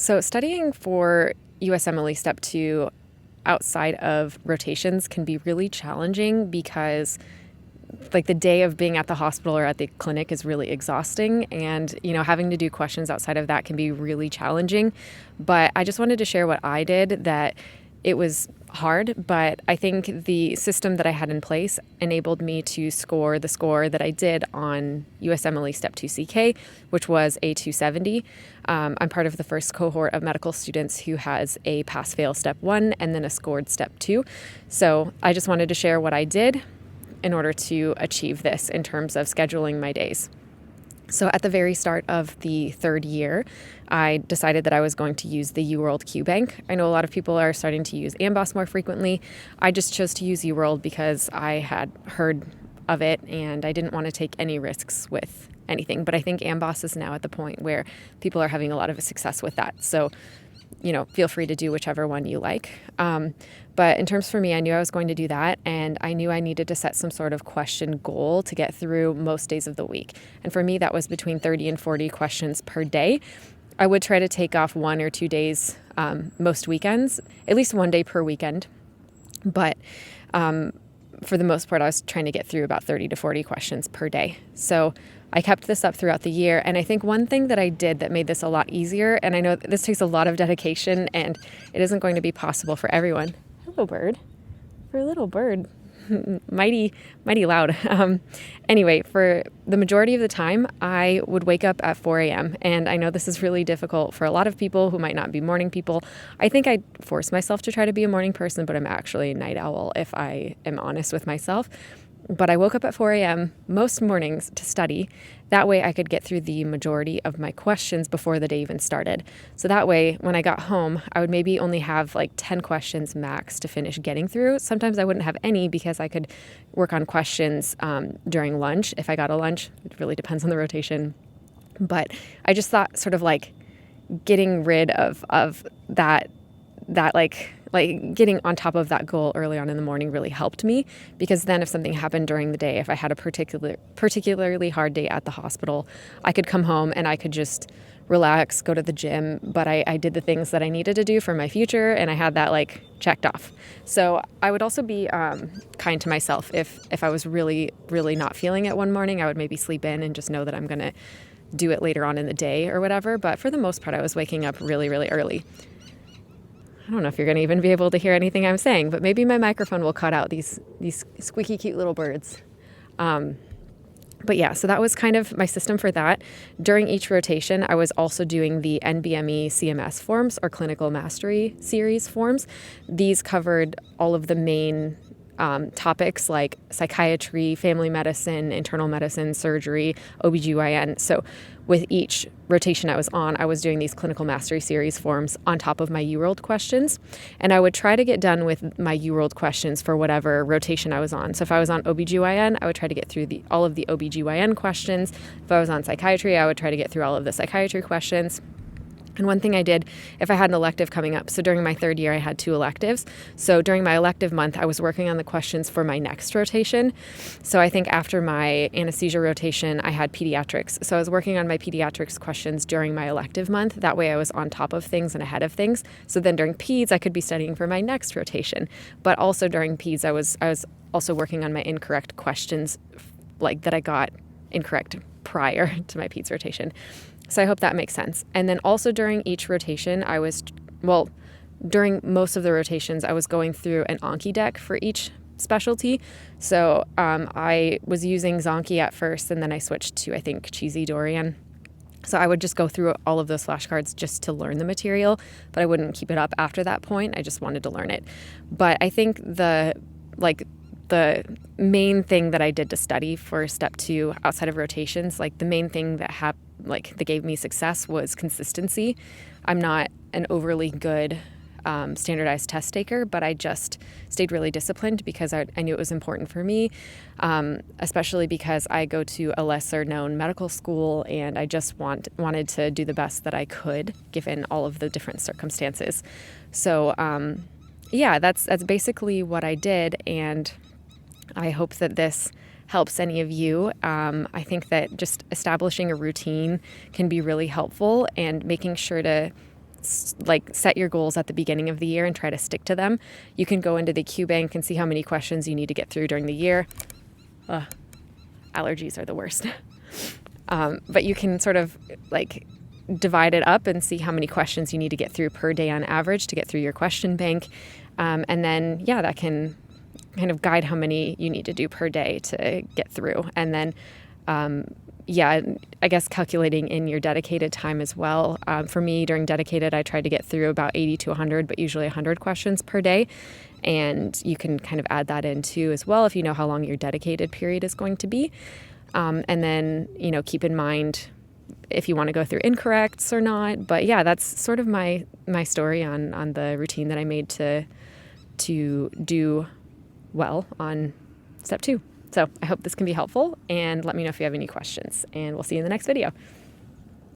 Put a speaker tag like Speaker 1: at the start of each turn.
Speaker 1: So studying for USMLE Step 2 outside of rotations can be really challenging because like the day of being at the hospital or at the clinic is really exhausting, and having to do questions outside of that can be really challenging. But I just wanted to share what I did. That it was hard, but I think the system that I had in place enabled me to score the score that I did on USMLE Step 2 CK, which was a 270. I'm part of the first cohort of medical students who has a pass-fail Step 1 and then a scored Step 2. So I just wanted to share what I did in order to achieve this in terms of scheduling my days. So at the very start of the third year, I decided that I was going to use the UWorld Qbank. I know a lot of people are starting to use ANBOSS more frequently. I just chose to use UWorld because I had heard of it and I didn't want to take any risks with anything. But I think ANBOSS is now at the point where people are having a lot of success with that. So, feel free to do whichever one you like. But in terms for me, I knew I was going to do that, and I knew I needed to set some sort of question goal to get through most days of the week. And for me, that was between 30 and 40 questions per day. I would try to take off 1 or 2 days most weekends, at least 1 day per weekend. But for the most part, I was trying to get through about 30 to 40 questions per day. So I kept this up throughout the year. And I think one thing that I did that made this a lot easier, and I know that this takes a lot of dedication and it isn't going to be possible for everyone. Hello, bird. For a little bird. mighty loud. Anyway, for the majority of the time, I would wake up at 4 a.m. And I know this is really difficult for a lot of people who might not be morning people. I think I force myself to try to be a morning person, but I'm actually a night owl if I am honest with myself. But I woke up at 4 a.m. most mornings to study. That way I could get through the majority of my questions before the day even started. So that way, when I got home, I would maybe only have like 10 questions max to finish getting through. Sometimes I wouldn't have any because I could work on questions during lunch. If I got a lunch, it really depends on the rotation. But I just thought sort of like getting rid of that getting on top of that goal early on in the morning really helped me, because then if something happened during the day, if I had a particularly hard day at the hospital, I could come home and I could just relax, go to the gym, but I did the things that I needed to do for my future, and I had that like checked off. So I would also be kind to myself. If I was really, really not feeling it one morning, I would maybe sleep in and just know that I'm going to do it later on in the day or whatever. But for the most part, I was waking up really, really early. I don't know if you're going to even be able to hear anything I'm saying, but maybe my microphone will cut out these squeaky cute little birds. But yeah, so that was kind of my system for that. During each rotation, I was also doing the NBME CMS forms, or Clinical Mastery Series forms. These covered all of the main topics like psychiatry, family medicine, internal medicine, surgery, OBGYN. So with each rotation I was on, I was doing these Clinical Mastery Series forms on top of my UWorld questions. And I would try to get done with my UWorld questions for whatever rotation I was on. So if I was on OBGYN, I would try to get through all of the OBGYN questions. If I was on psychiatry, I would try to get through all of the psychiatry questions. And one thing I did, if I had an elective coming up, so during my third year, I had 2 electives. So during my elective month, I was working on the questions for my next rotation. So I think after my anesthesia rotation, I had pediatrics. So I was working on my pediatrics questions during my elective month. That way I was on top of things and ahead of things. So then during peds, I could be studying for my next rotation. But also during peds, I was also working on my incorrect questions, like that I got incorrect prior to my peds rotation. So I hope that makes sense. And then also during each rotation, during most of the rotations, I was going through an ANKI deck for each specialty. So I was using Zonky at first, and then I switched to, I think, Cheesy Dorian. So I would just go through all of those flashcards just to learn the material, but I wouldn't keep it up after that point. I just wanted to learn it. But I think the main thing that I did to study for Step 2 outside of rotations, like the main thing that gave me success was consistency. I'm not an overly good standardized test taker, but I just stayed really disciplined because I knew it was important for me, especially because I go to a lesser known medical school, and I just wanted to do the best that I could given all of the different circumstances. So that's basically what I did, and I hope that this helps any of you. I think that just establishing a routine can be really helpful, and making sure to like set your goals at the beginning of the year and try to stick to them. You can go into the Qbank and see how many questions you need to get through during the year. Allergies are the worst. But you can sort of like divide it up and see how many questions you need to get through per day on average to get through your question bank. And then, that can kind of guide how many you need to do per day to get through. And then, I guess calculating in your dedicated time as well. For me, during dedicated, I tried to get through about 80 to 100, but usually 100 questions per day. And you can kind of add that in too as well if you know how long your dedicated period is going to be. And then, keep in mind if you want to go through incorrects or not. But that's sort of my story on the routine that I made to do well on step 2. So I hope this can be helpful, and let me know if you have any questions, and we'll see you in the next video.